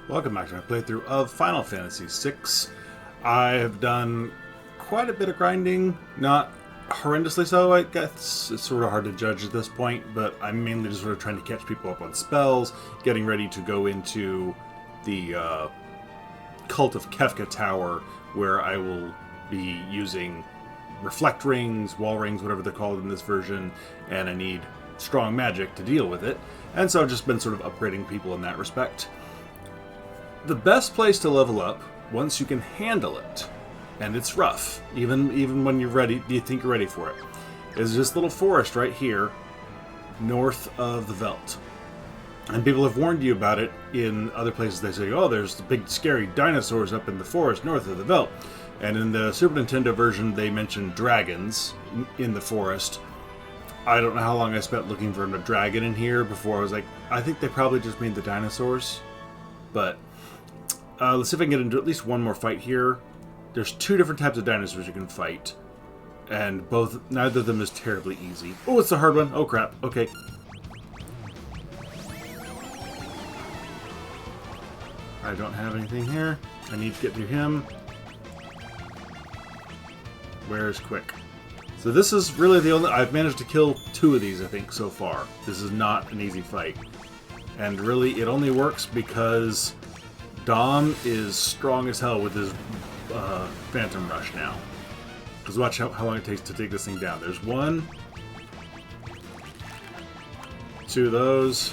Welcome back to my playthrough of Final Fantasy VI. I have done quite a bit of grinding, not horrendously so, I guess. It's sort of hard to judge at this point, but I'm mainly just sort of trying to catch people up on spells, getting ready to go into the Cult of Kefka Tower, where I will be using reflect rings, wall rings, whatever they're called in this version, and I need strong magic to deal with it. And so I've just been sort of upgrading people in that respect. The best place to level up, once you can handle it, and it's rough, even when you're ready, you think you're ready for it, is this little forest right here, north of the Veldt. And people have warned you about it in other places. They say, oh, there's the big scary dinosaurs up in the forest north of the Veldt. And in the Super Nintendo version, they mentioned dragons in the forest. I don't know how long I spent looking for a dragon in here before I was like, I think they probably just mean the dinosaurs. But let's see if I can get into at least one more fight here. There's two different types of dinosaurs you can fight, and neither of them is terribly easy. Oh, it's a hard one. Oh crap. Okay. I don't have anything here. I need to get through him. Where's Quick? So this is really the only... I've managed to kill two of these, I think, so far. This is not an easy fight. And really, it only works because Dom is strong as hell with his Phantom Rush now. Because watch how long it takes to take this thing down. There's one. Two of those.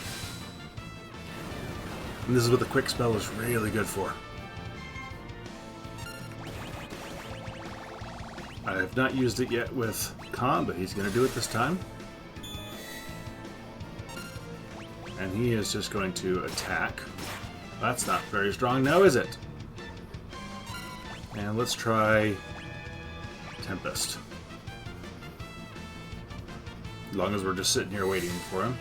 And this is what the quick spell is really good for. I have not used it yet with Khan, but he's going to do it this time. And he is just going to attack. That's not very strong now, is it? And let's try Tempest. As long as we're just sitting here waiting for him.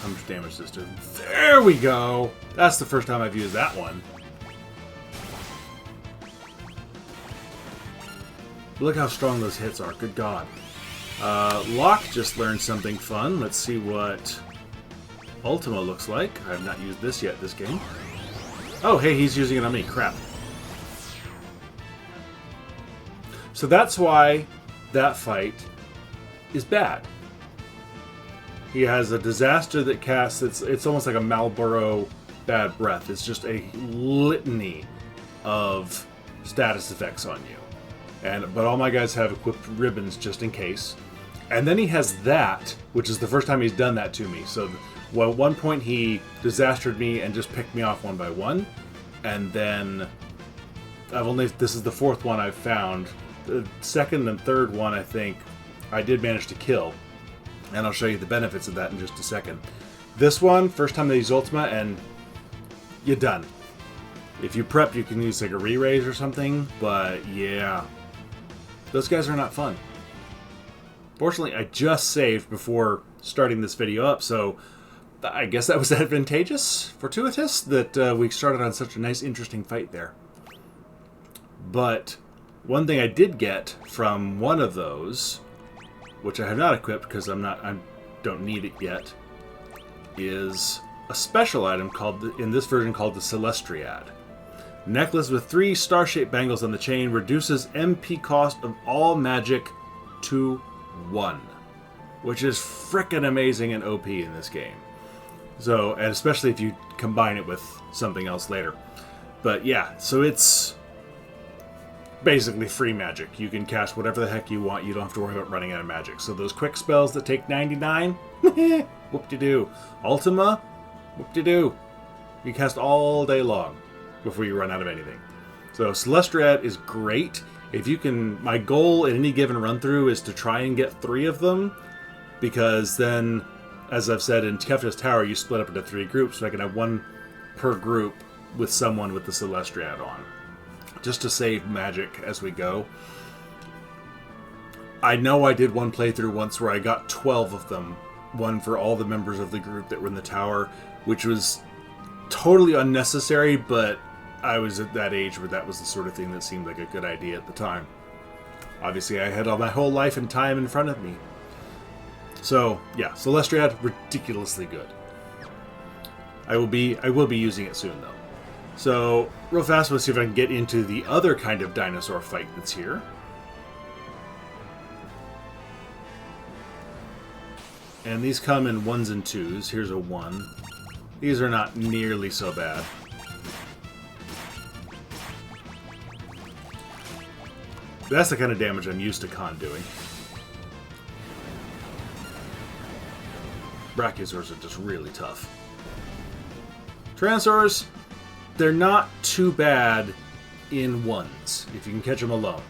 How much damage does this do? There we go! That's the first time I've used that one. Look how strong those hits are. Good God. Locke just learned something fun. Let's see what Ultima looks like. I have not used this yet this game. Oh, hey, he's using it on me. Crap. So that's why that fight is bad. He has a disaster that casts... It's almost like a Marlboro bad breath. It's just a litany of status effects on you. But all my guys have equipped ribbons just in case. And then he has that, which is the first time he's done that to me. So, well, at one point he disastered me and just picked me off one by one. And then this is the fourth one I've found. The second and third one, I think, I did manage to kill. And I'll show you the benefits of that in just a second. This one, first time they use Ultima, and you're done. If you prep, you can use like a re-raise or something, but yeah. Those guys are not fun. Fortunately, I just saved before starting this video up, so I guess that was advantageous, fortuitous, that we started on such a nice, interesting fight there. But one thing I did get from one of those, which I have not equipped because I don't need it yet, is a special item in this version called the Celestriad. Necklace with 3 star-shaped bangles on the chain reduces MP cost of all magic to 1, which is frickin' amazing and OP in this game. So, and especially if you combine it with something else later. But yeah, so it's basically free magic. You can cast whatever the heck you want. You don't have to worry about running out of magic. So those quick spells that take 99, whoop-de-doo. Ultima, whoop-de-doo. You cast all day long before you run out of anything. So Celestriad is great. If you can, my goal in any given run through is to try and get 3 of them, because then, as I've said, in Kefka's Tower you split up into 3 groups, so I can have 1 per group with someone with the Celestriad on, just to save magic as we go. I know I did one playthrough once where I got 12 of them, one for all the members of the group that were in the tower, which was totally unnecessary, but I was at that age where that was the sort of thing that seemed like a good idea at the time. Obviously, I had all my whole life and time in front of me. So, yeah, Celestriad, ridiculously good. I will be using it soon, though. So, real fast, let's see if I can get into the other kind of dinosaur fight that's here. And these come in 1s and 2s. Here's a 1. These are not nearly so bad. That's the kind of damage I'm used to Khan doing. Brachiosaurs are just really tough. Tyrannosaurs, they're not too bad in 1s, if you can catch them alone.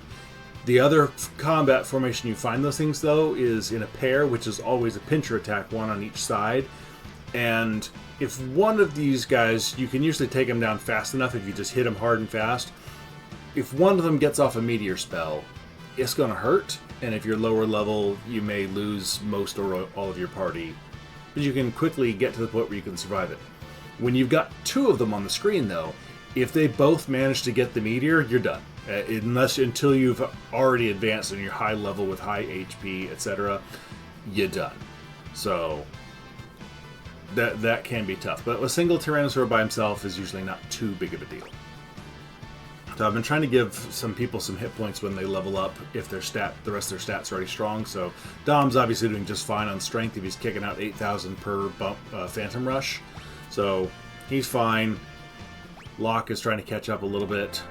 The other combat formation you find those things, though, is in a pair, which is always a pincher attack, one on each side. And if one of these guys, you can usually take them down fast enough if you just hit them hard and fast. If one of them gets off a meteor spell, it's going to hurt. And if you're lower level, you may lose most or all of your party. But you can quickly get to the point where you can survive it. When you've got 2 of them on the screen, though, if they both manage to get the meteor, you're done. Until you've already advanced and you're high level with high HP, etc., you're done. So that can be tough. But a single Tyrannosaur by himself is usually not too big of a deal. So I've been trying to give some people some hit points when they level up if the rest of their stats are already strong. So Dom's obviously doing just fine on strength if he's kicking out 8,000 per bump, Phantom Rush. So he's fine. Locke is trying to catch up a little bit.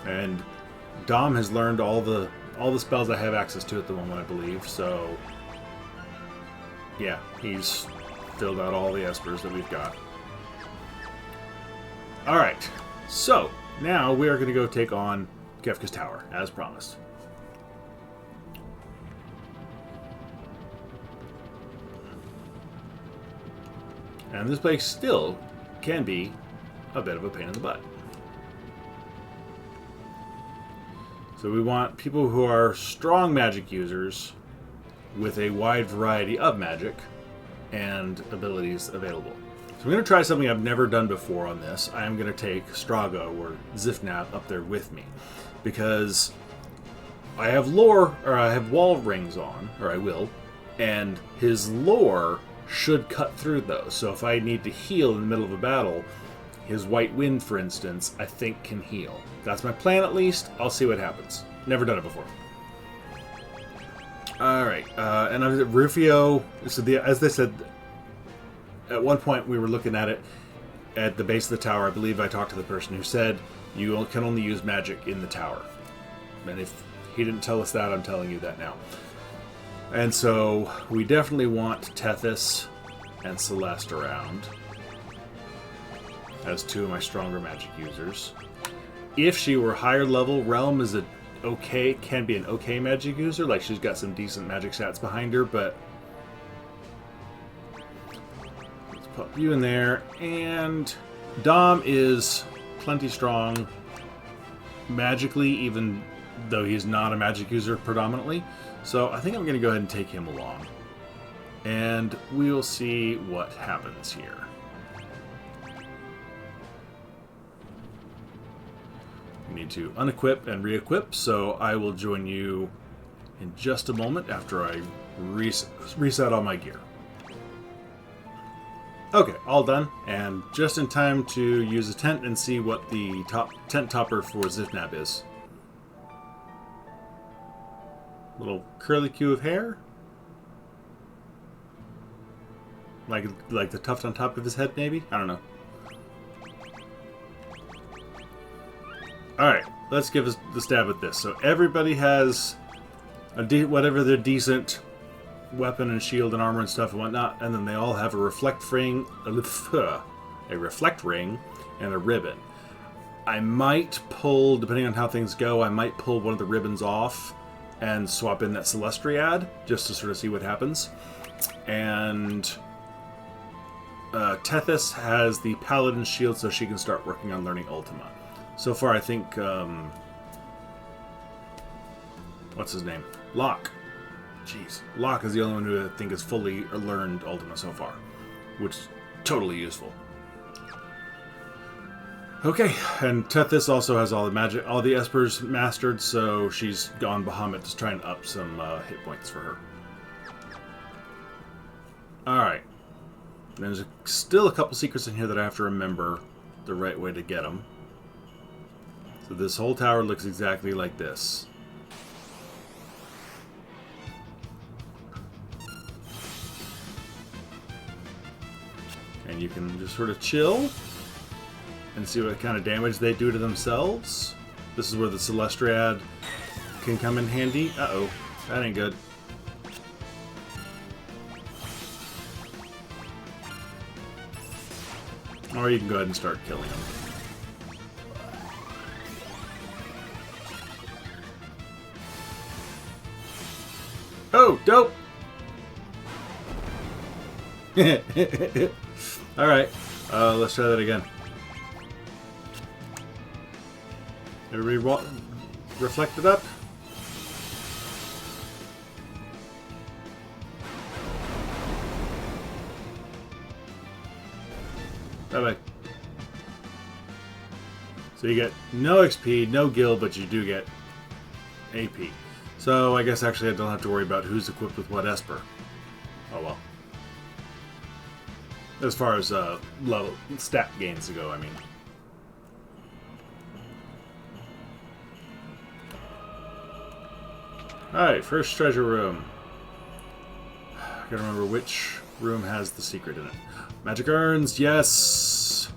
And Dom has learned all the spells I have access to at the moment, I believe. So, yeah, he's filled out all the espers that we've got. Alright, so now we are going to go take on Kefka's Tower, as promised. And this place still can be a bit of a pain in the butt. So we want people who are strong magic users with a wide variety of magic and abilities available. So I'm going to try something I've never done before on this. I am going to take Strago or Zifnap up there with me because I have wall rings on, or I will, and his lore should cut through those. So if I need to heal in the middle of a battle, his White Wind, for instance, I think can heal. That's my plan, at least. I'll see what happens. Never done it before. Alright, and Rufio, so as they said, at one point we were looking at it at the base of the tower. I believe I talked to the person who said you can only use magic in the tower. And if he didn't tell us that, I'm telling you that now. And so we definitely want Tethys and Celeste around as 2 of my stronger magic users. If she were higher level, Realm is can be an okay magic user. Like, she's got some decent magic stats behind her, but let's pop you in there. And Dom is plenty strong magically, even though he's not a magic user predominantly. So I think I'm going to go ahead and take him along. And we'll see what happens here. We need to unequip and re-equip, so I will join you in just a moment after I reset all my gear. Okay, all done, and just in time to use a tent and see what the tent topper for Zifnap is. Little curly cue of hair, like the tuft on top of his head, maybe. I don't know. All right, let's give us the stab at this. So everybody has whatever their decent weapon and shield and armor and stuff and whatnot, and then they all have a reflect ring, and a ribbon. I might pull, depending on how things go, I might pull one of the ribbons off and swap in that Celestiad just to sort of see what happens. And Tethys has the Paladin shield, so she can start working on learning Ultima. So far, I think, what's his name? Locke. Jeez. Locke is the only one who I think has fully learned Ultima so far, which is totally useful. Okay, and Tethys also has all the magic, all the espers mastered, so she's gone Bahamut to try and up some hit points for her. Alright. There's still a couple secrets in here that I have to remember the right way to get them. So this whole tower looks exactly like this. And you can just sort of chill and see what kind of damage they do to themselves. This is where the Celestriad can come in handy. Uh-oh, that ain't good. Or you can go ahead and start killing them. Oh, dope! Alright, let's try that again. Everybody reflect it up. Bye-bye. So you get no XP, no gil, but you do get AP. So I guess actually I don't have to worry about who's equipped with what Esper. Oh well. As far as level stat gains go, I mean. Alright, first treasure room. I gotta remember which room has the secret in it. Magic urns, yes!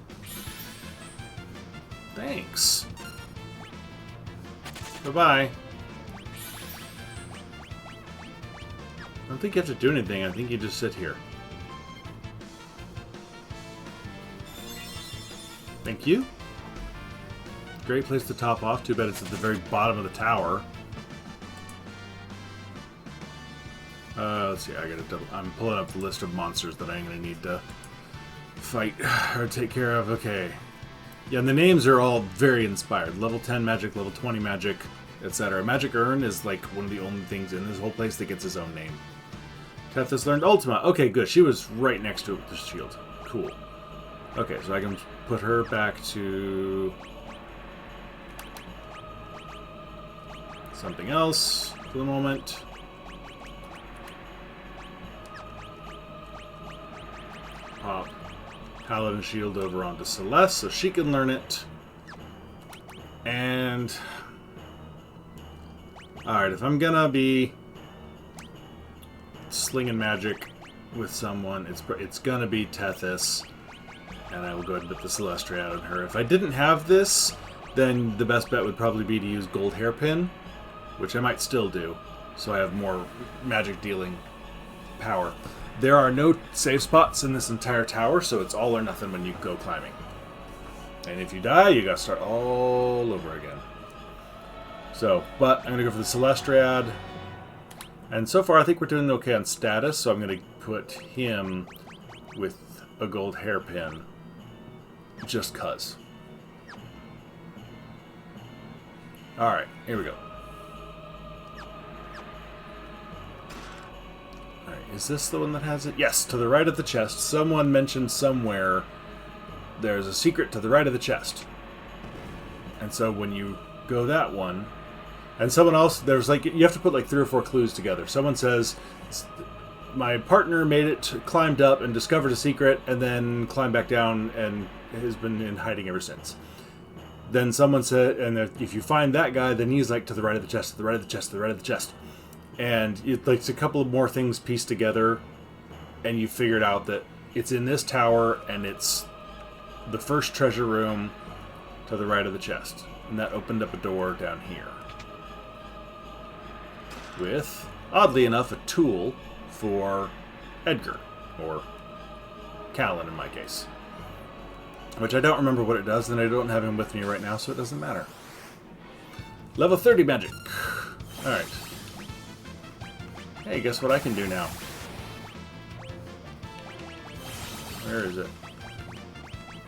Thanks. Bye-bye. I don't think you have to do anything, I think you just sit here. Thank you. Great place to top off, too bad it's at the very bottom of the tower. Let's see, I gotta double. I'm pulling up the list of monsters that I'm gonna need to fight or take care of. Okay. Yeah, and the names are all very inspired. Level 10 magic, level 20 magic, etc. Magic Urn is like one of the only things in this whole place that gets his own name. Tethys learned Ultima. Okay, good. She was right next to it with the shield. Cool. Okay, so I can put her back to something else for the moment. Pop Paladin Shield over onto Celeste so she can learn it. And alright, if I'm gonna be slinging magic with someone, it's gonna be Tethys. And I will go ahead and put the Celestriad on her. If I didn't have this, then the best bet would probably be to use Gold Hairpin, which I might still do, so I have more magic dealing power. There are no save spots in this entire tower, so it's all or nothing when you go climbing. And if you die, you gotta start all over again. So, but I'm gonna go for the Celestriad. And so far I think we're doing okay on status, so I'm gonna put him with a gold hairpin. Just cuz. Alright, here we go. Alright, is this the one that has it? Yes, to the right of the chest. Someone mentioned somewhere there's a secret to the right of the chest. And so when you go that one, and someone else, there's like, you have to put like 3 or 4 clues together. Someone says, my partner made it, climbed up and discovered a secret, and then climbed back down and has been in hiding ever since. Then someone said, and if you find that guy, then he's like to the right of the chest, to the right of the chest, to the right of the chest. And it's a couple of more things pieced together, and you figured out that it's in this tower, and it's the first treasure room to the right of the chest. And that opened up a door down here. With, oddly enough, a tool for Edgar, or Callan in my case. Which I don't remember what it does, and I don't have him with me right now, so it doesn't matter. Level 30 magic. Alright. Hey, guess what I can do now? Where is it?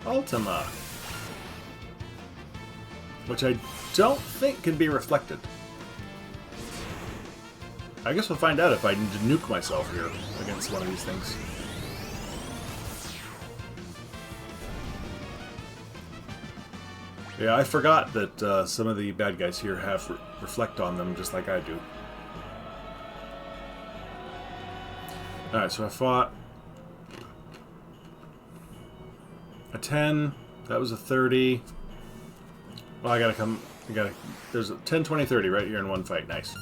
Ultima. Which I don't think can be reflected. I guess we'll find out if I nuke myself here against one of these things. Yeah, I forgot that some of the bad guys here have reflect on them just like I do. Alright, so I fought a 10, That was a 30. Well, I gotta come... There's a 10, 20, 30 right here in one fight. Nice.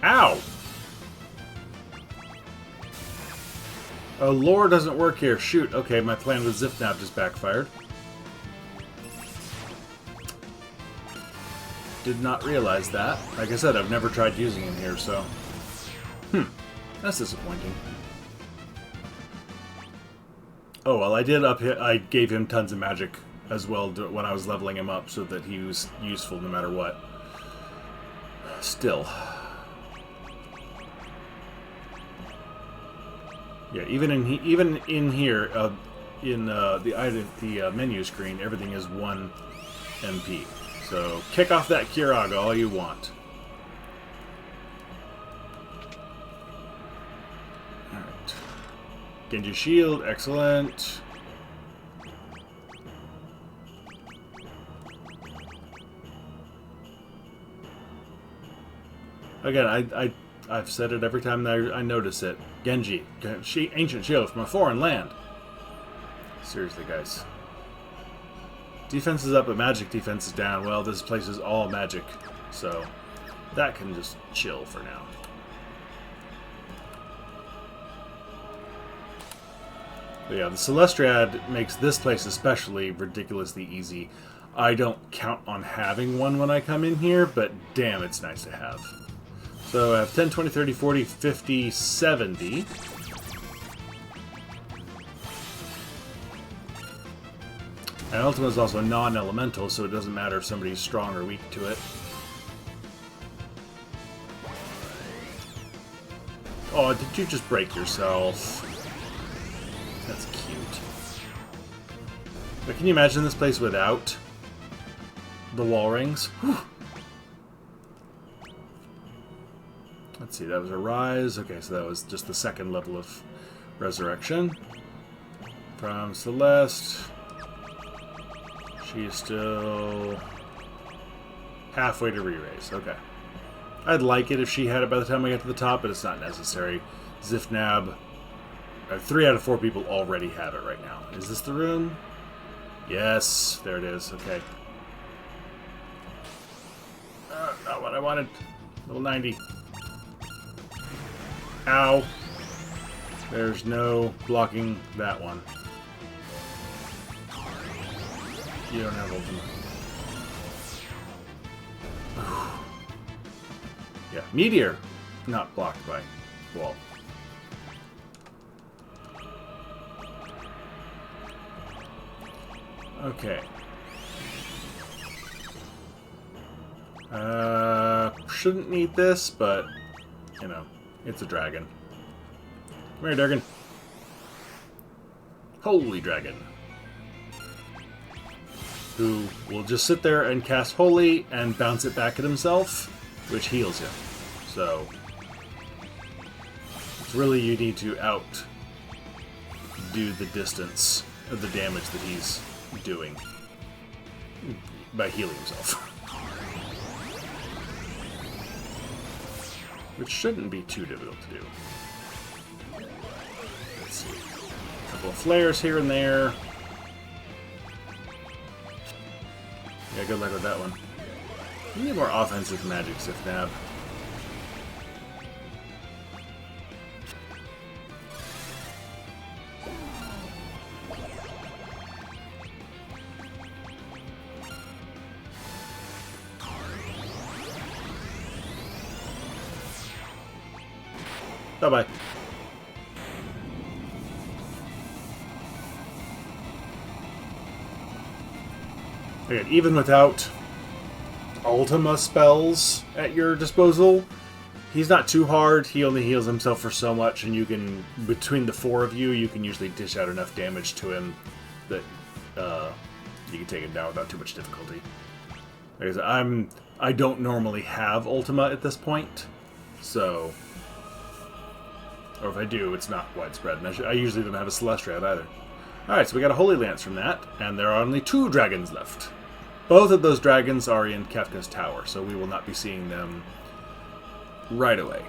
Ow! Oh, lore doesn't work here. Shoot. Okay, my plan with Zifnab just backfired. Did not realize that. Like I said, I've never tried using him here, so... That's disappointing. Oh, well, I gave him tons of magic as well when I was leveling him up so that he was useful no matter what. Still. Yeah, even in here, in the menu screen, everything is 1 MP. So kick off that Kiraga all you want. All right, Genji shield, excellent. Again, I've said it every time that I notice it. Genji, ancient shield from a foreign land. Seriously, guys. Defense is up, but magic defense is down. Well, this place is all magic, so that can just chill for now. But yeah, the Celestiad makes this place especially ridiculously easy. I don't count on having one when I come in here, but damn, it's nice to have. So I have 10, 20, 30, 40, 50, 70. And Ultima is also non-elemental, so it doesn't matter if somebody's strong or weak to it. Oh, did you just break yourself? That's cute. But can you imagine this place without the wall rings? Whew. Let's see, that was a rise. Okay, so that was just the second level of resurrection. From Celeste. She is still halfway to re-raise. Okay. I'd like it if she had it by the time we get to the top, but it's not necessary. Zifnab, 3 out of 4 people already have it right now. Is this the room? Yes, there it is. Okay. Not what I wanted. Level 90. Ow. There's no blocking that one. You don't have ultimate. Yeah, meteor, not blocked by wall. Okay. Shouldn't need this, but you know, it's a dragon. Come here, dragon. Holy dragon. Who will just sit there and cast Holy and bounce it back at himself, which heals him. So, it's really you need to outdo the distance of the damage that he's doing by healing himself. Which shouldn't be too difficult to do. Let's see. A couple of flares here and there. Yeah, good luck with that one. You need more offensive magic, Zifnab. Bye-bye. Okay, even without Ultima spells at your disposal, he's not too hard. He only heals himself for so much, and you can, between the 4 of you, you can usually dish out enough damage to him that you can take him down without too much difficulty. Like I said, I don't normally have Ultima at this point, so... Or if I do, it's not widespread. And I usually don't have a Celestiad either. Alright, so we got a Holy Lance from that, and there are only 2 dragons left. Both of those dragons are in Kefka's tower, so we will not be seeing them right away.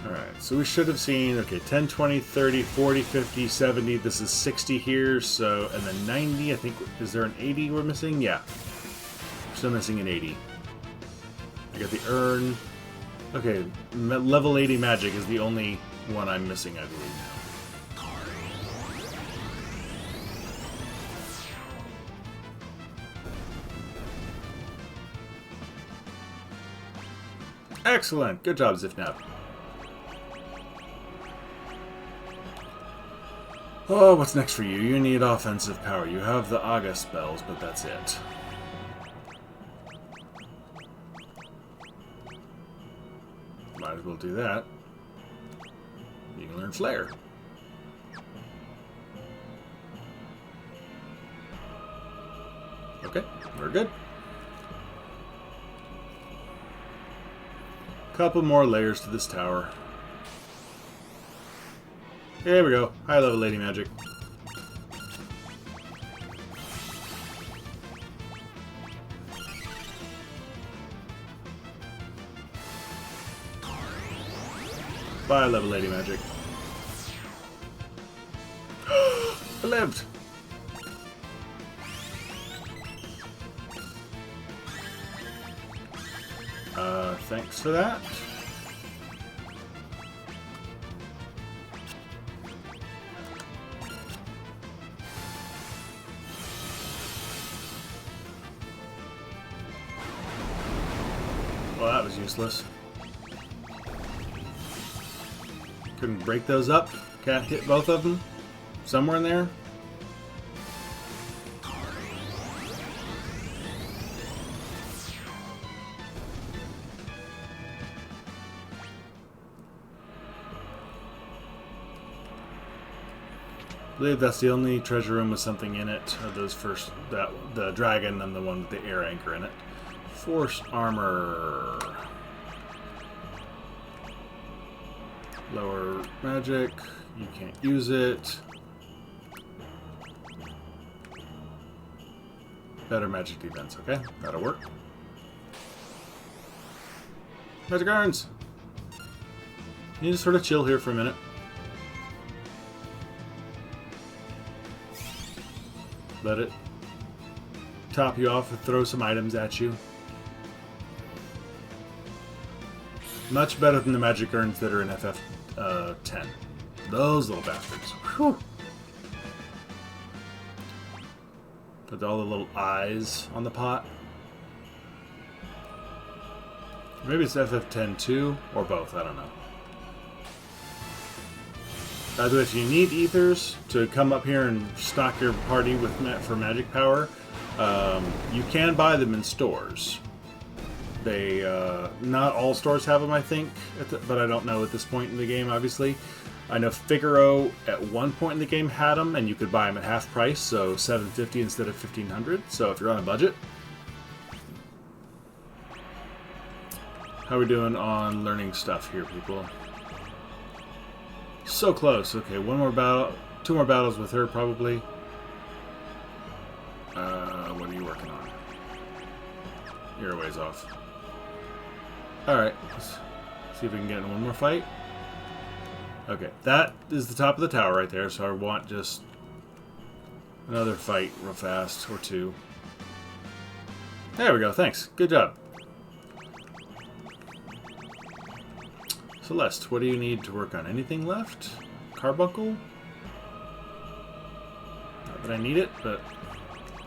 Alright, so we should have seen, okay, 10, 20, 30, 40, 50, 70. This is 60 here, so, and then 90, I think, is there an 80 we're missing? Yeah. Still missing an 80. I got the urn. Okay, level 80 magic is the only one I'm missing, I believe. Excellent! Good job, Zifnab. Oh, what's next for you? You need offensive power. You have the Aga spells, but that's it. Might as well do that. You can learn Flare. Okay, we're good. Couple more layers to this tower. There we go. High level lady magic. High level lady magic. I lived! Thanks for that. Well, that was useless. Couldn't break those up. Can't hit both of them. Somewhere in there. I believe that's the only treasure room with something in it. Of those first, the dragon and the one with the air anchor in it. Force armor. Lower magic. You can't use it. Better magic defense. Okay, that'll work. Magic irons. You just sort of chill here for a minute. Let it top you off and throw some items at you. Much better than the magic urns that are in FF10. Those little bastards. Whew. Put all the little eyes on the pot. Maybe it's FF10 too, or both, I don't know. By the way, if you need ethers to come up here and stock your party with for magic power, you can buy them in stores. They not all stores have them, I think, but I don't know at this point in the game, obviously. I know Figaro at one point in the game had them, and you could buy them at half price, so $750 instead of $1,500. So if you're on a budget. How are we doing on learning stuff here, people? So close. Okay, one more battle, 2 more battles with her, probably. What are you working on? You're a ways off. Alright, let's see if we can get in one more fight. Okay, that is the top of the tower right there, so I want just another fight real fast, or 2. There we go, thanks. Good job. Celeste, what do you need to work on? Anything left? Carbuncle? Not that I need it, but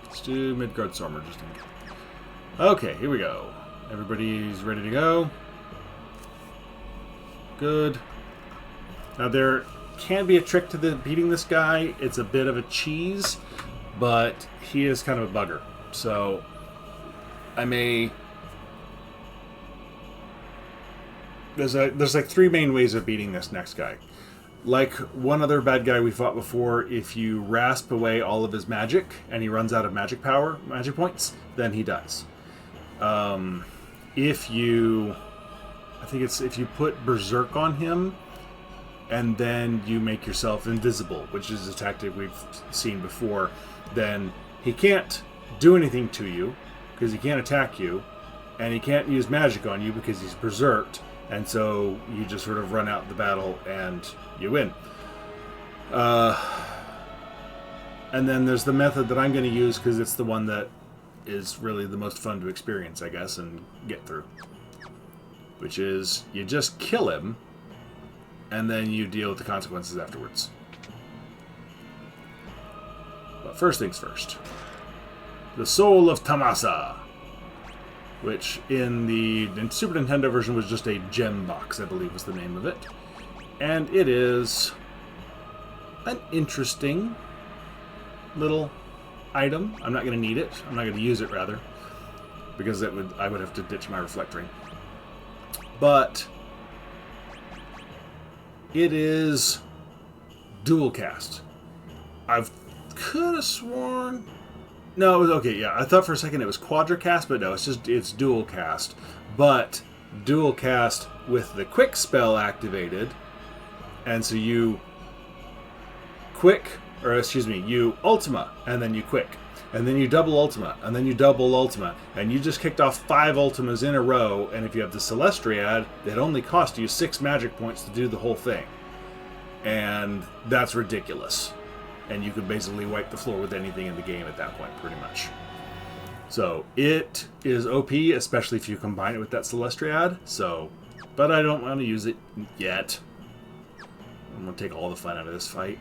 let's do Midgard Stormer just in case. Okay, here we go. Everybody's ready to go. Good. Now there can be a trick to beating this guy. It's a bit of a cheese, but he is kind of a bugger. So I may... There's like 3 main ways of beating this next guy. Like one other bad guy we fought before, if you rasp away all of his magic and he runs out of magic points, then he dies. If you put Berserk on him and then you make yourself invisible, which is a tactic we've seen before, then he can't do anything to you because he can't attack you, and he can't use magic on you because he's berserked. And so you just sort of run out the battle and you win. And then there's the method that I'm going to use because it's the one that is really the most fun to experience, I guess, and get through. Which is, you just kill him, and then you deal with the consequences afterwards. But first things first. The Soul of Tamasa, which in the Super Nintendo version was just a gem box, I believe was the name of it. And it is an interesting little item. I'm not going to need it. I'm not going to use it, rather, because I would have to ditch my reflect ring. But it is dual cast. I could have sworn... No, it was okay, yeah. I thought for a second it was quadricast, but no, it's dual cast. But dual cast with the quick spell activated. And so you you Ultima, and then you quick. And then you double Ultima, and then you double Ultima. And you just kicked off 5 Ultimas in a row, and if you have the Celestiad, it only cost you 6 magic points to do the whole thing. And that's ridiculous. And you could basically wipe the floor with anything in the game at that point, pretty much. So, it is OP, especially if you combine it with that Celestiad. So, but I don't want to use it yet. I'm going to take all the fun out of this fight.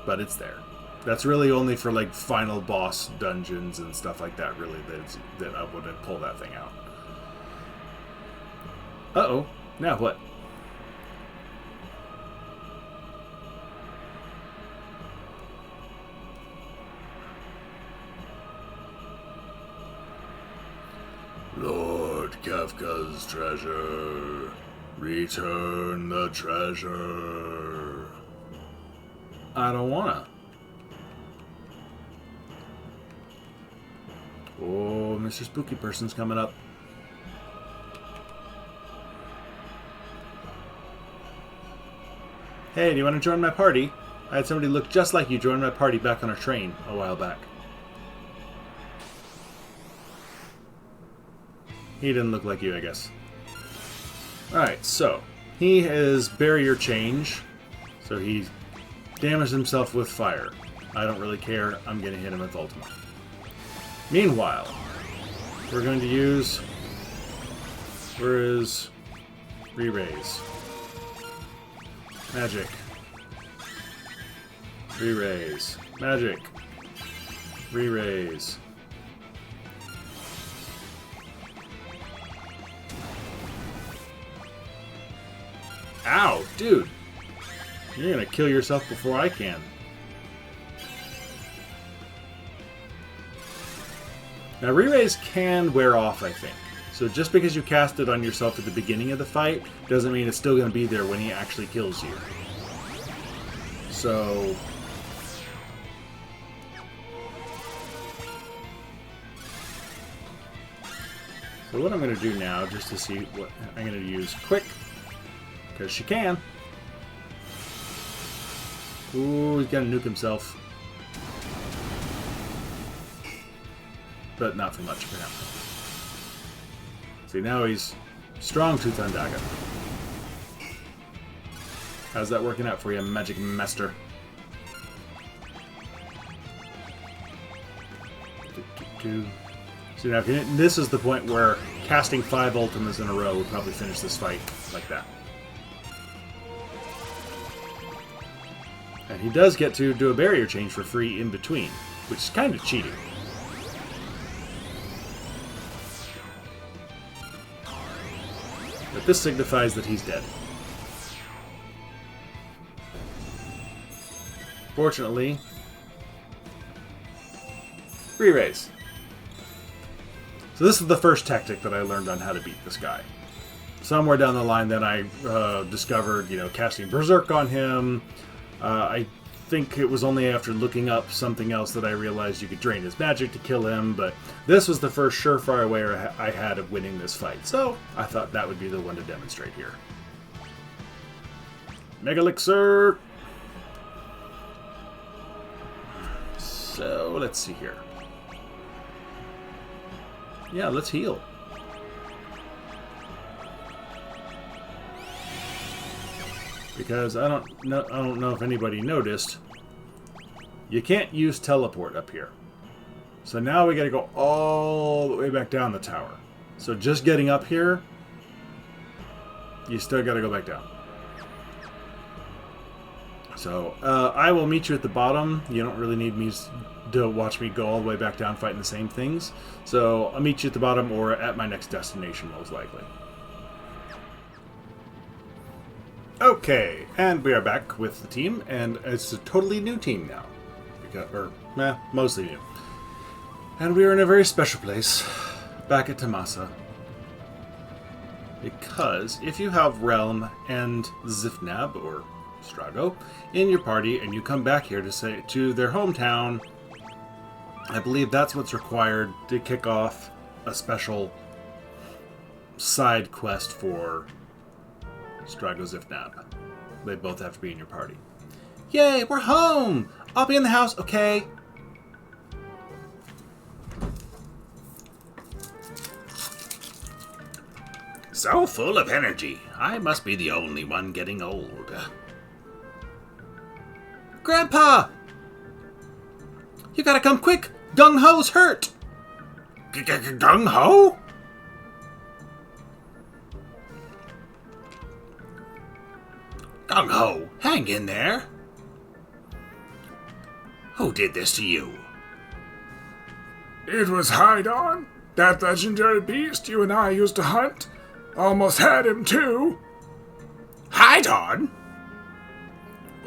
But it's there. That's really only for, like, final boss dungeons and stuff like that, really, that I would pull that thing out. Uh-oh. Now what? Lord Kafka's treasure. Return the treasure. I don't wanna. Oh, Mr. Spooky Person's coming up. Hey, do you want to join my party? I had somebody look just like you join my party back on a train a while back. He didn't look like you, I guess. Alright, so he is barrier change. So he damaged himself with fire. I don't really care. I'm going to hit him with Ultima. Meanwhile, we're going to use... Where is... Re-raise. Magic. Re-raise. Magic. Re-raise. Ow, dude. You're gonna kill yourself before I can. Now, re-raise can wear off, I think. So just because you cast it on yourself at the beginning of the fight doesn't mean it's still going to be there when he actually kills you. So... So what I'm going to do now, just to see what... I'm going to use Quick, because she can. Ooh, he's going to nuke himself. But not for much for him. See, now he's strong Tooth on Dagger. How's that working out for you, Magic Master? So now, this is the point where casting 5 Ultimas in a row would probably finish this fight like that. And he does get to do a barrier change for free in between, which is kind of cheating. But this signifies that he's dead. Fortunately, re-raise. So this is the first tactic that I learned on how to beat this guy. Somewhere down the line then I discovered, casting Berserk on him. I think it was only after looking up something else that I realized you could drain his magic to kill him, but this was the first surefire way I had of winning this fight, so I thought that would be the one to demonstrate here. Mega Elixir! So, let's see here. Yeah, let's heal. Because I don't know if anybody noticed, you can't use teleport up here. So now we got to go all the way back down the tower. So just getting up here, you still got to go back down. So I will meet you at the bottom. You don't really need me to watch me go all the way back down fighting the same things. So I'll meet you at the bottom or at my next destination, most likely. Okay, and we are back with the team, and it's a totally new team now. Mostly new. And we are in a very special place, back at Tamasa. Because if you have Realm and Zifnab, or Strago, in your party, and you come back here to their hometown, I believe that's what's required to kick off a special side quest for Strago Zifnab. They both have to be in your party. Yay, we're home! I'll be in the house, okay? So full of energy. I must be the only one getting old. Grandpa! You gotta come quick! Gung Ho's hurt! Gung Ho? Gung Ho, hang in there. Who did this to you? It was Hydon, that legendary beast you and I used to hunt. Almost had him too. Hydon?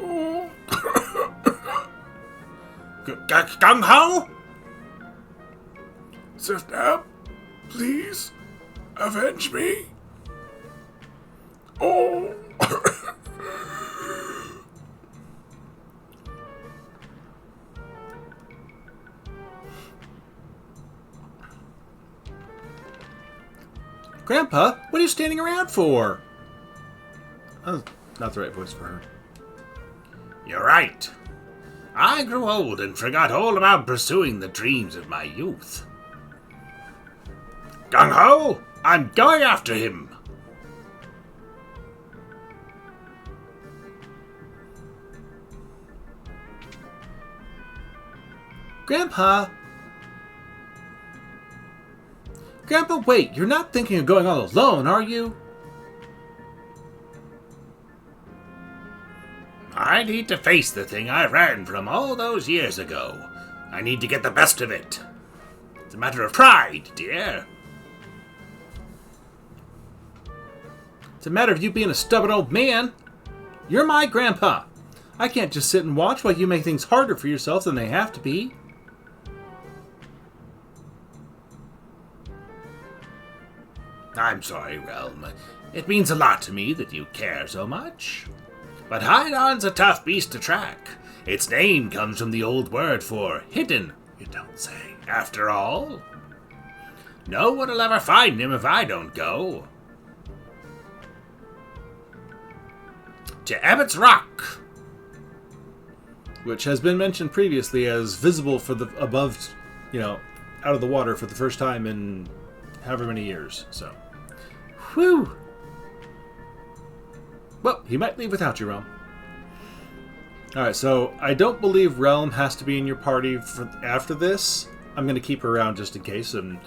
Oh. Gung Ho? Zifnab, please, avenge me. Oh. Grandpa, what are you standing around for? Oh, not the right voice for her. You're right. I grew old and forgot all about pursuing the dreams of my youth. Gung Ho, I'm going after him. Grandpa, wait, you're not thinking of going all alone, are you? I need to face the thing I ran from all those years ago. I need to get the best of it. It's a matter of pride, dear. It's a matter of you being a stubborn old man. You're my grandpa. I can't just sit and watch while you make things harder for yourself than they have to be. I'm sorry, Realm. It means a lot to me that you care so much. But Hydon's a tough beast to track. Its name comes from the old word for hidden, you don't say. After all, no one will ever find him if I don't go. To Abbott's Rock. Which has been mentioned previously as visible for the above, out of the water for the first time in however many years, so. Whew! Well, he might leave without you, Realm. Alright, so I don't believe Realm has to be in your party after this. I'm going to keep her around just in case and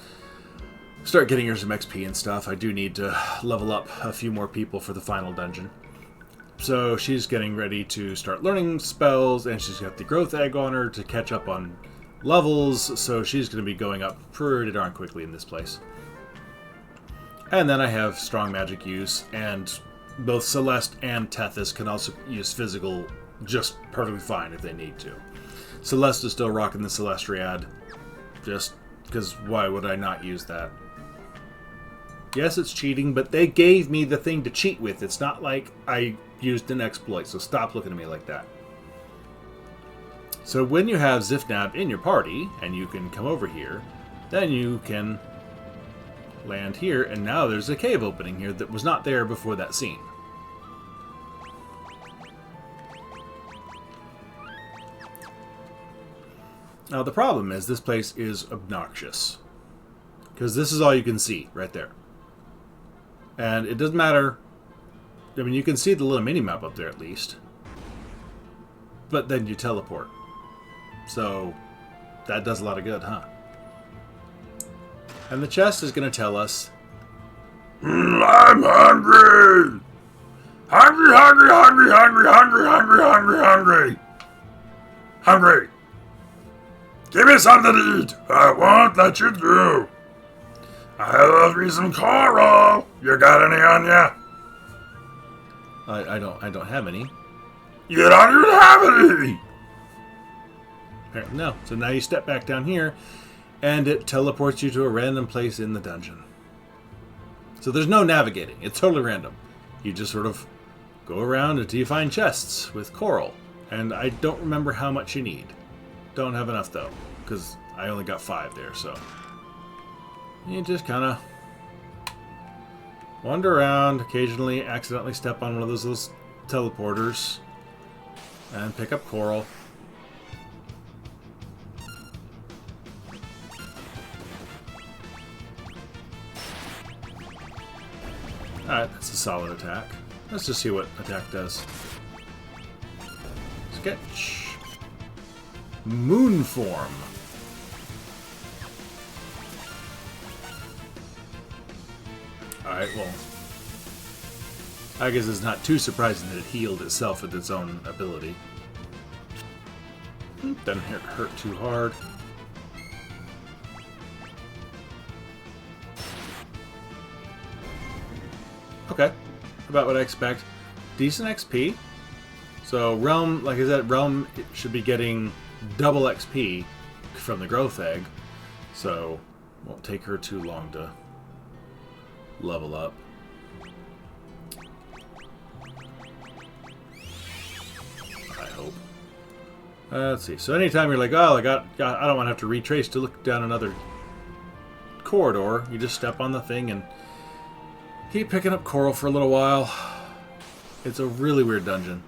start getting her some XP and stuff. I do need to level up a few more people for the final dungeon. So she's getting ready to start learning spells, and she's got the growth egg on her to catch up on levels, so she's going to be going up pretty darn quickly in this place. And then I have strong magic use, and both Celeste and Tethys can also use physical just perfectly fine if they need to. Celeste is still rocking the Celestiad, just because why would I not use that? Yes, it's cheating, but they gave me the thing to cheat with. It's not like I used an exploit, so stop looking at me like that. So when you have Zifnab in your party, and you can come over here, then you can land here, and now there's a cave opening here that was not there before that scene. Now the problem is this place is obnoxious, because this is all you can see right there. And it doesn't matter I mean, you can see the little mini-map up there at least. But then you teleport. So, that does a lot of good, huh? And the chest is going to tell us... I'm hungry! Hungry, hungry, hungry, hungry, hungry, hungry, hungry, hungry! Hungry! Give me something to eat! I won't let you through! I love me some coral! You got any on ya? I don't have any. You don't even have any! Apparently no. So now you step back down here, and it teleports you to a random place in the dungeon. So there's no navigating. It's totally random. You just sort of go around until you find chests with coral. And I don't remember how much you need. Don't have enough, though, because I only got 5 there, so... You just kind of wander around, occasionally accidentally step on one of those teleporters, and pick up coral. Alright, that's a solid attack. Let's just see what attack does. Sketch. Moon form. Alright, well, I guess it's not too surprising that it healed itself with its own ability. Doesn't hurt too hard. Okay, about what I expect. Decent XP. So Realm, like I said, Realm should be getting double XP from the growth egg. So won't take her too long to level up. I hope. Let's see. So anytime you're like, oh, I don't want to have to retrace to look down another corridor, you just step on the thing and keep picking up coral for a little while. It's a really weird dungeon.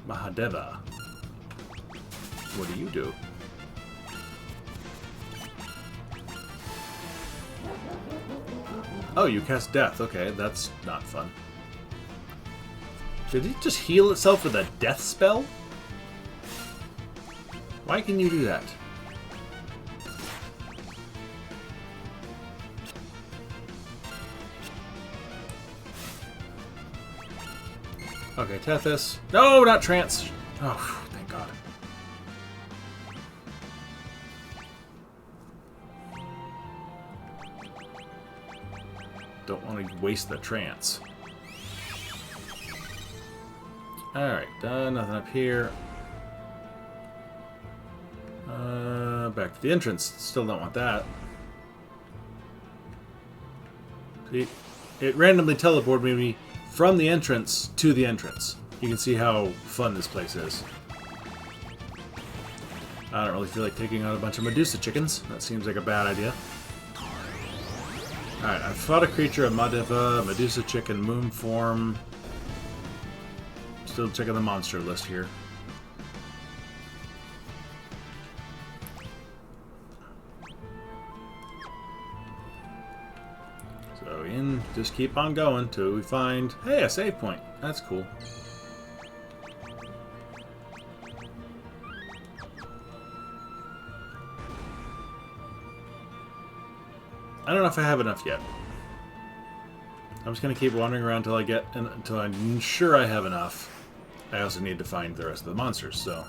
Mahadeva. What do you do? Oh, you cast death. Okay, that's not fun. Did it just heal itself with a death spell? Why can you do that? Okay, Tethys. No, not Trance. Oh, thank God. Don't want to waste the Trance. Alright, nothing up here. Back to the entrance. Still don't want that. See, it randomly teleported me from the entrance to the entrance. You can see how fun this place is. I don't really feel like taking out a bunch of Medusa chickens. That seems like a bad idea. Alright, I've fought a creature, a Mahadeva, Medusa chicken, moon form. Still checking the monster list here. So just keep on going till we find, hey, a save point. That's cool. I don't know if I have enough yet. I'm just gonna keep wandering around until I'm sure I have enough. I also need to find the rest of the monsters, so.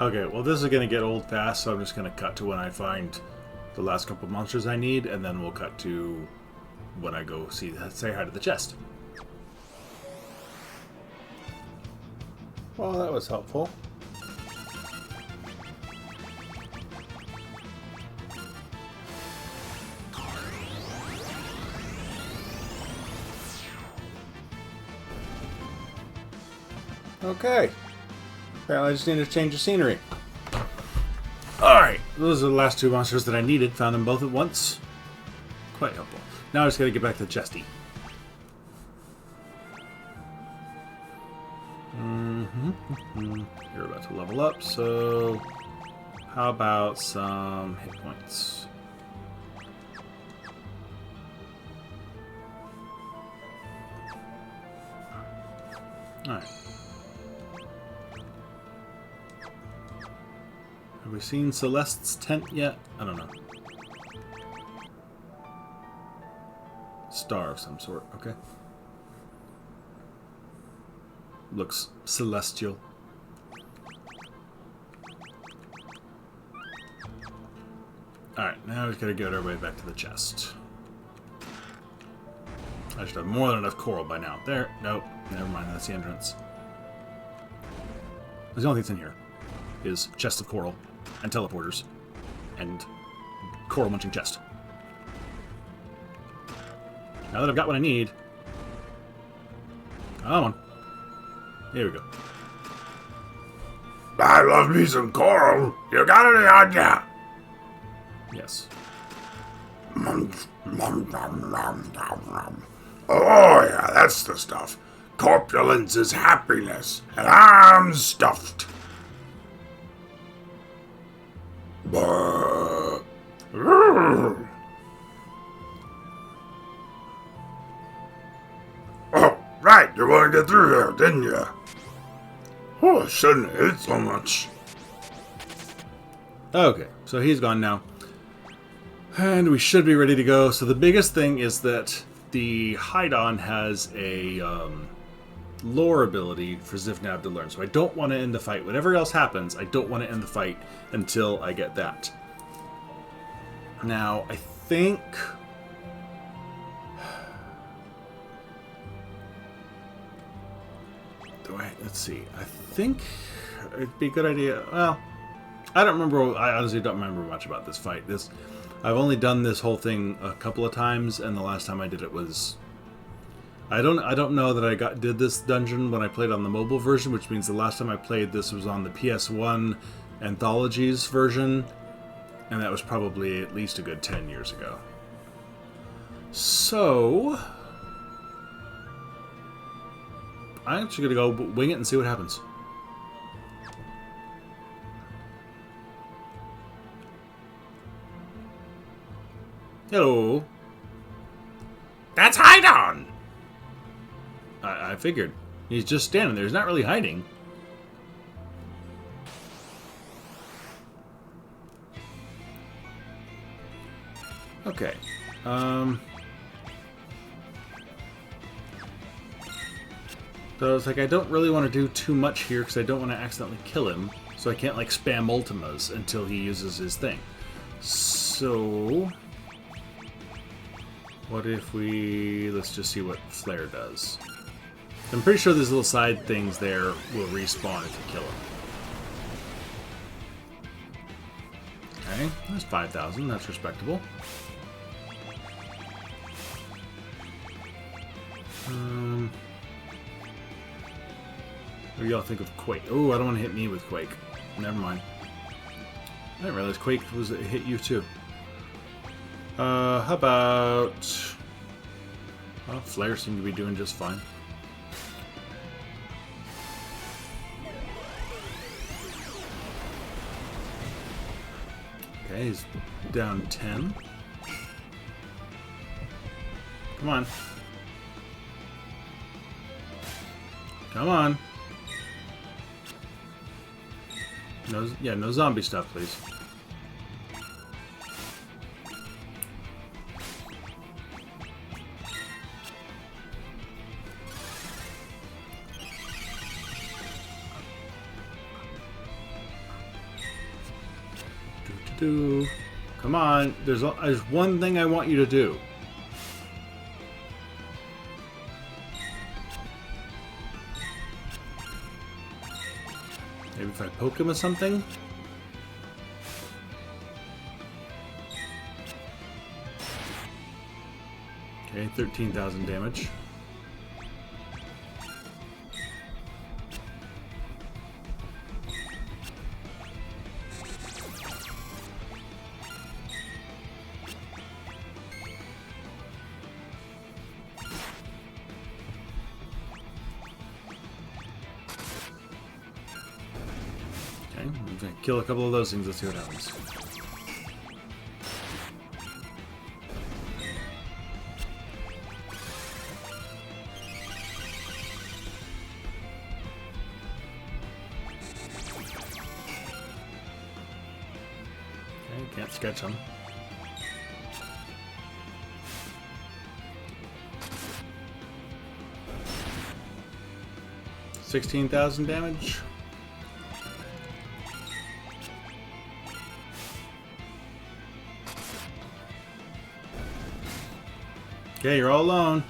Okay, well this is going to get old fast, so I'm just going to cut to when I find the last couple monsters I need, and then we'll cut to when I go say hi to the chest. Well, that was helpful. Okay. Apparently I just need to change the scenery. Alright, those are the last two monsters that I needed. Found them both at once. Quite helpful. Now I just gotta get back to Chesty. You're about to level up, so how about some hit points? Alright. Have we seen Celeste's tent yet? I don't know. Star of some sort, okay. Looks celestial. Alright, now we've got to get our way back to the chest. I should have more than enough coral by now. There. Nope. Never mind. That's the entrance. The only thing that's in here is chest of coral and teleporters and coral munching chest. Now that I've got what I need... Come on. Here we go. I love me some coral. You got any on ya? Yes. Oh, yeah, that's the stuff. Corpulence is happiness, and I'm stuffed. Oh, right, you want to get through here, didn't you? Oh, I shouldn't have ate so much. Okay, so he's gone now. And we should be ready to go. So the biggest thing is that the Hydon has a lore ability for Zivnab to learn. So I don't want to end the fight. Whatever else happens, I don't want to end the fight until I get that. Now, I think... Let's see. I think it'd be a good idea... Well, I don't remember... I honestly don't remember much about this fight. I've only done this whole thing a couple of times, and the last time I did it was... I don't know that I did this dungeon when I played on the mobile version, which means the last time I played this was on the PS1 Anthologies version, and that was probably at least a good 10 years ago. So... I'm actually going to go wing it and see what happens. Hello. That's Hydon! I figured. He's just standing there. He's not really hiding. Okay. So it's like I don't really want to do too much here because I don't want to accidentally kill him. So I can't like spam ultimas until he uses his thing. So... what if we... let's just see what Flare does. I'm pretty sure these little side things there will respawn if you kill him. Okay, that's 5,000. That's respectable. What do y'all think of Quake? Oh, I don't want to hit me with Quake. Never mind. I didn't realize Quake was hit you too. How about... well, Flare seemed to be doing just fine. Okay, he's down 10. Come on. Come on. No, yeah, no zombie stuff, please. Come on, there's one thing I want you to do. Maybe if I poke him with something? Okay, 13,000 damage. gonna kill a couple of those things. Let's see what happens. Okay, can't sketch them. $16,000 damage. Okay, you're all alone.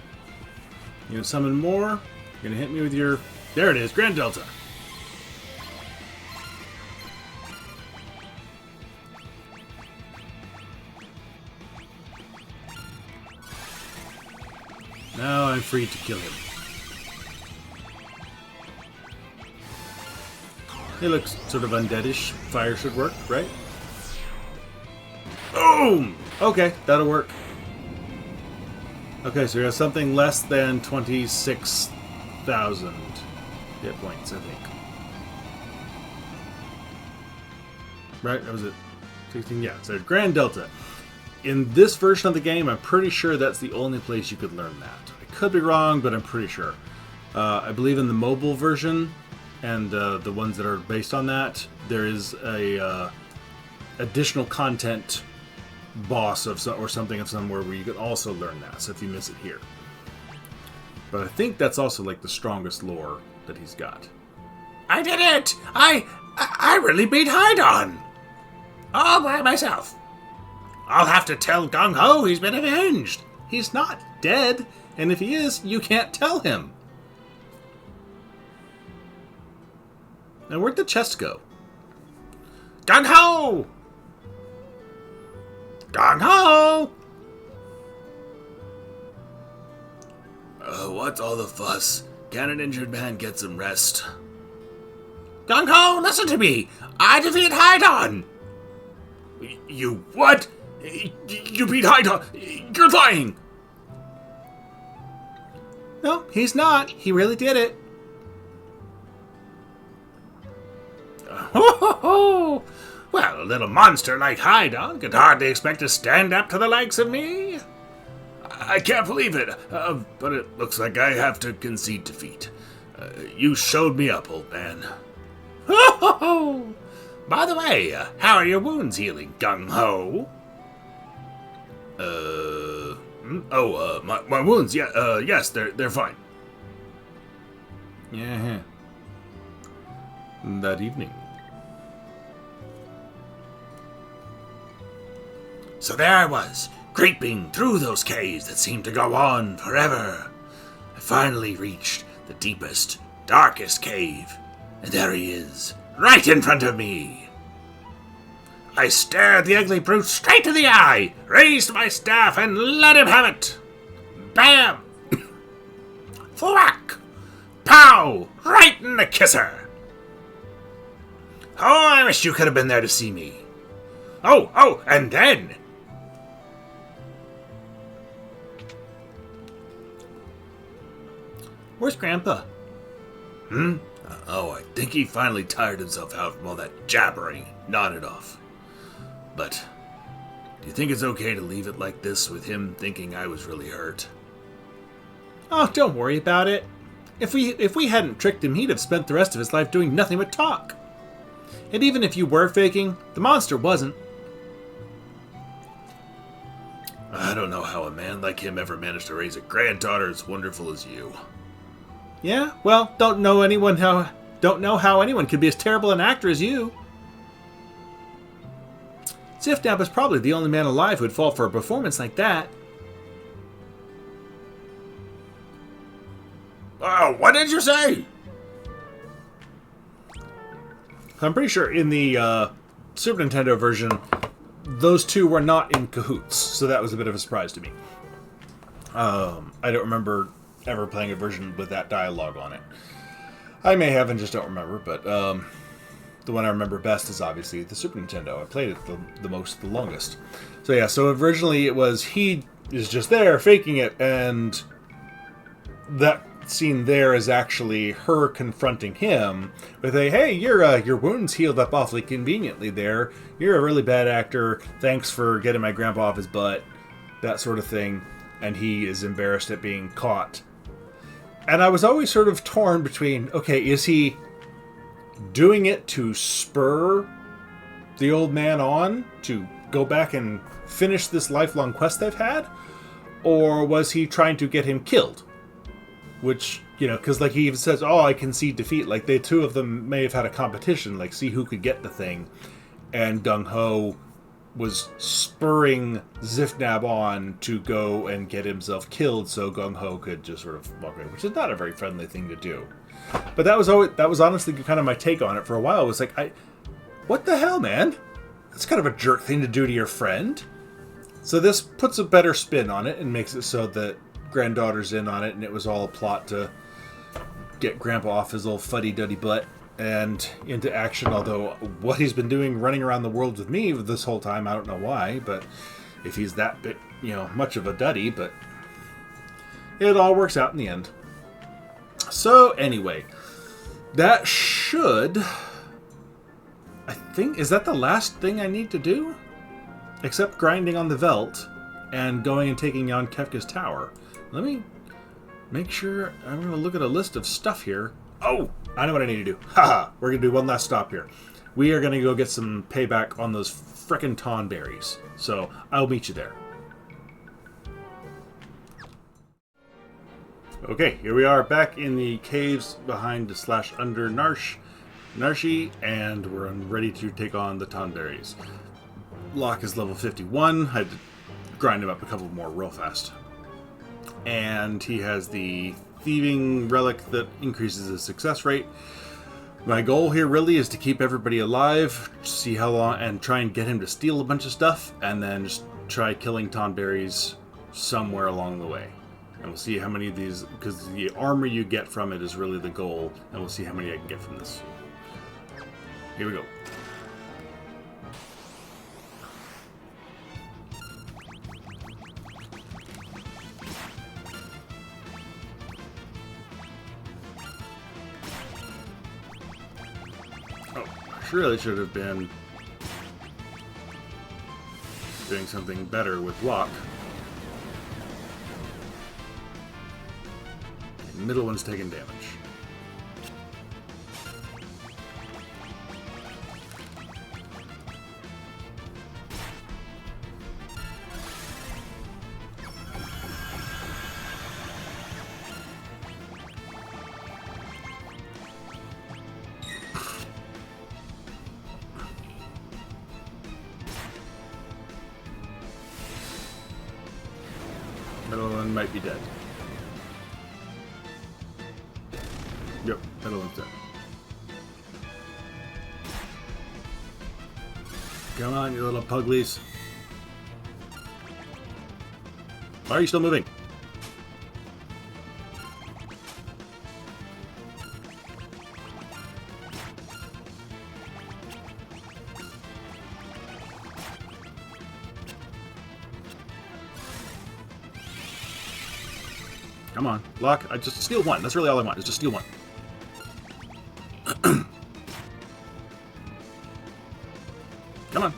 You're gonna summon more. You're gonna hit me with your... There it is, Grand Delta. Now I'm free to kill him. He looks sort of undeadish. Fire should work, right? Boom! Okay, that'll work. Okay, so we have something less than 26,000 hit points, I think. Right? That was it. 16, yeah. So Grand Delta. In this version of the game, I'm pretty sure that's the only place you could learn that. I could be wrong, but I'm pretty sure. I believe in the mobile version and the ones that are based on that, there is a additional content boss or something of somewhere where you can also learn that, so if you miss it here. But I think that's also like the strongest lore that he's got. I did it! I really beat Hydon! All by myself. I'll have to tell Gung Ho he's been avenged. He's not dead, and if he is, you can't tell him. And where'd the chest go? Gung Ho! Gung Ho! What's all the fuss? Can an injured man get some rest? Gung Ho, listen to me! I defeated Hydon! You what? You beat Hydon? You're lying! No, he's not. He really did it. Ho ho ho! Well, a little monster like Hydon could hardly expect to stand up to the likes of me. I can't believe it, but it looks like I have to concede defeat. You showed me up, old man. Ho ho ho! By the way, how are your wounds healing, Gung Ho? My wounds, yes, they're fine. Yeah. That evening. So there I was, creeping through those caves that seemed to go on forever. I finally reached the deepest, darkest cave, and there he is, right in front of me. I stared the ugly brute straight to the eye, raised my staff, and let him have it. Bam! Thwack! Pow! Right in the kisser! Oh, I wish you could have been there to see me. Oh, and then... Where's Grandpa? I think he finally tired himself out from all that jabbering, nodded off. But, do you think it's okay to leave it like this with him thinking I was really hurt? Oh, don't worry about it. If we hadn't tricked him, he'd have spent the rest of his life doing nothing but talk. And even if you were faking, the monster wasn't. I don't know how a man like him ever managed to raise a granddaughter as wonderful as you. Yeah, well, don't know how anyone could be as terrible an actor as you. Sifnap is probably the only man alive who'd fall for a performance like that. What did you say? I'm pretty sure in the Super Nintendo version, those two were not in cahoots, so that was a bit of a surprise to me. I don't remember ever playing a version with that dialogue on it. I may have and just don't remember, but the one I remember best is obviously the Super Nintendo. I played it the longest. So yeah, so originally it was he is just there faking it, and that scene there is actually her confronting him with a, hey, your wounds healed up awfully conveniently there. You're a really bad actor. Thanks for getting my grandpa off his butt. That sort of thing. And he is embarrassed at being caught. And I was always sort of torn between, okay, is he doing it to spur the old man on to go back and finish this lifelong quest they've had? Or was he trying to get him killed? Which, you know, because like he even says, oh, I can see defeat. Like the two of them may have had a competition, like see who could get the thing. And Gung Ho was spurring Zifnab on to go and get himself killed so Gung Ho could just sort of walk away, which is not a very friendly thing to do. But that was honestly kind of my take on it for a while. It was like, what the hell, man? That's kind of a jerk thing to do to your friend. So this puts a better spin on it and makes it so that granddaughter's in on it, and it was all a plot to get Grandpa off his old fuddy-duddy butt and into action, although what he's been doing running around the world with me this whole time, I don't know why, but if he's that bit, you know, much of a duddy, but it all works out in the end. So anyway, that should, I think, is that the last thing I need to do? Except grinding on the Velt and going and taking on Kefka's tower. Let me make sure, I'm going to look at a list of stuff here. Oh, I know what I need to do. Haha, we're going to do one last stop here. We are going to go get some payback on those frickin' tonberries. So, I'll meet you there. Okay, here we are back in the caves behind / under Narshi, and we're ready to take on the tonberries. Locke is level 51. I had to grind him up a couple more real fast. And he has the thieving relic that increases his success rate. My goal here really is to keep everybody alive, see how long, and try and get him to steal a bunch of stuff, and then just try killing tonberries somewhere along the way. And we'll see how many of these, because the armor you get from it is really the goal, and we'll see how many I can get from this. Here we go. Really should have been doing something better with Locke. The middle one's taking damage. Middle one might be dead. Yep, middle one's dead. Come on, you little puglies. Why are you still moving? Come on, Locke. I just steal one. That's really all I want, is just steal one. Come on.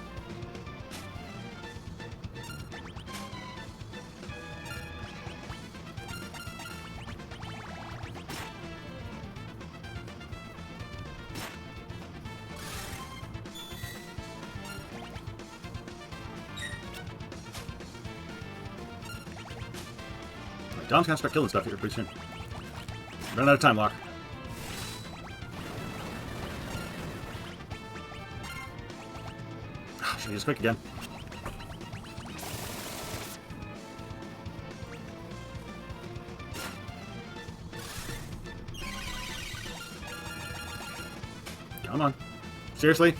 Dom's gonna start killing stuff here pretty soon. Run out of time, Locke. Should I use quick again? Come on. Seriously?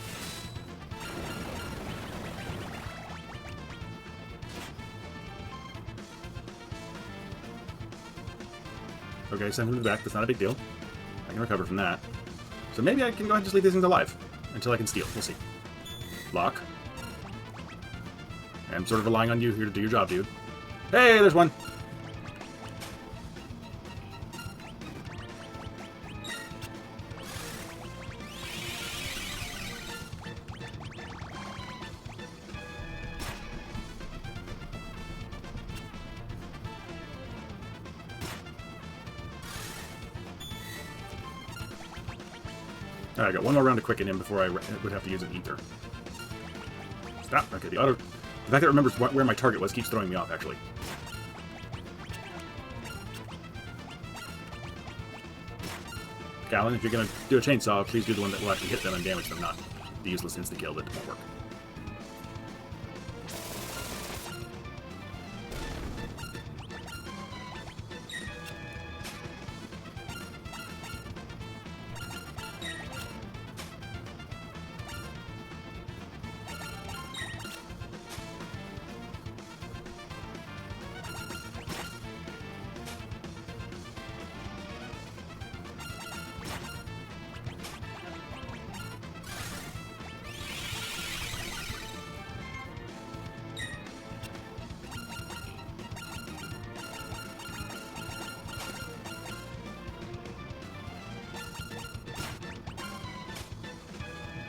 Okay, send him to the back. That's not a big deal. I can recover from that. So maybe I can go ahead and just leave these things alive until I can steal. We'll see. Lock. I'm sort of relying on you here to do your job, dude. Hey, there's one. Alright, I got one more round to quicken him before I would have to use an ether. Stop. Okay, the fact that it remembers where my target was keeps throwing me off, actually. Gallon, if you're going to do a chainsaw, please do the one that will actually hit them and damage them, not the useless insta-kill that won't work.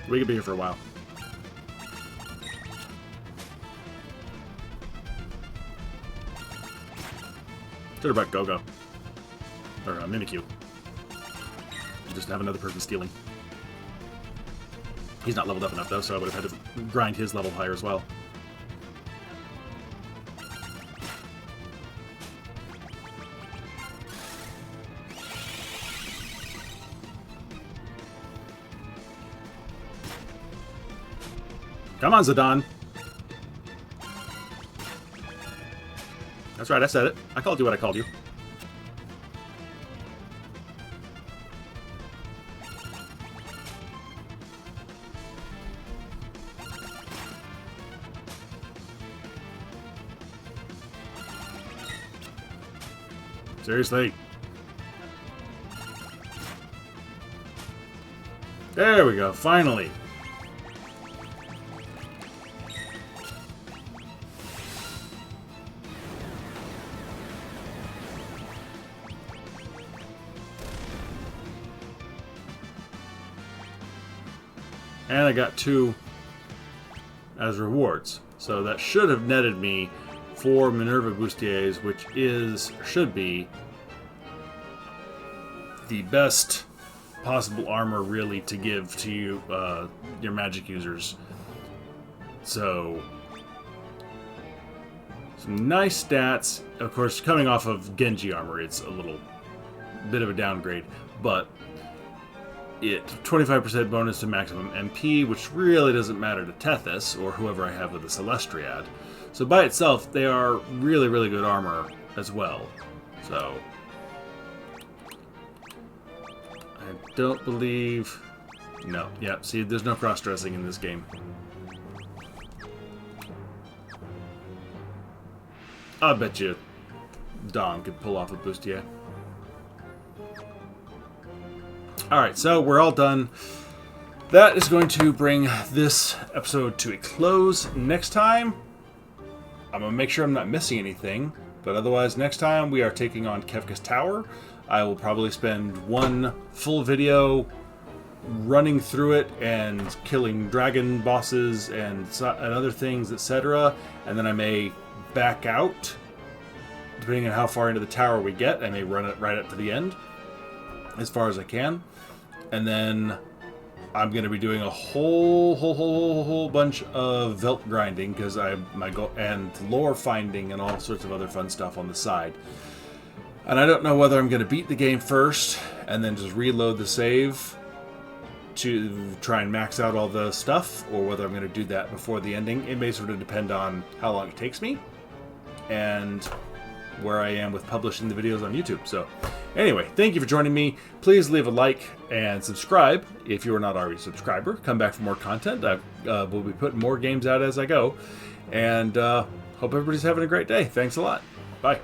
We could be here for a while. Should have brought Go-Go. Or Mimikyu. Just have another person stealing. He's not leveled up enough, though, so I would have had to grind his level higher as well. Come on, Zidane. That's right, I said it. I called you what I called you. Seriously. There we go, finally. And I got 2 as rewards. So that should have netted me 4 Minerva Bustiers, which should be the best possible armor really to give to you, your magic users. So some nice stats. Of course, coming off of Genji armor, it's a little bit of a downgrade, but it 25% bonus to maximum MP, which really doesn't matter to Tethys or whoever I have with the Celestriad. So by itself, they are really, really good armor as well. So I don't believe... No, yeah, see, there's no cross-dressing in this game. I bet you Dom could pull off a Bustier. Alright, so we're all done. That is going to bring this episode to a close. Next time, I'm going to make sure I'm not missing anything. But otherwise, next time we are taking on Kefka's Tower. I will probably spend 1 full video running through it and killing dragon bosses and other things, etc. And then I may back out. Depending on how far into the tower we get, I may run it right up to the end as far as I can. And then I'm going to be doing a whole bunch of Velt grinding because my goal and lore finding and all sorts of other fun stuff on the side. And I don't know whether I'm going to beat the game first and then just reload the save to try and max out all the stuff, or whether I'm going to do that before the ending. It may sort of depend on how long it takes me and where I am with publishing the videos on YouTube. So anyway, thank you for joining me. Please leave a like and subscribe if you are not already a subscriber. Come back for more content. We'll be putting more games out as I go. And hope everybody's having a great day. Thanks a lot. Bye.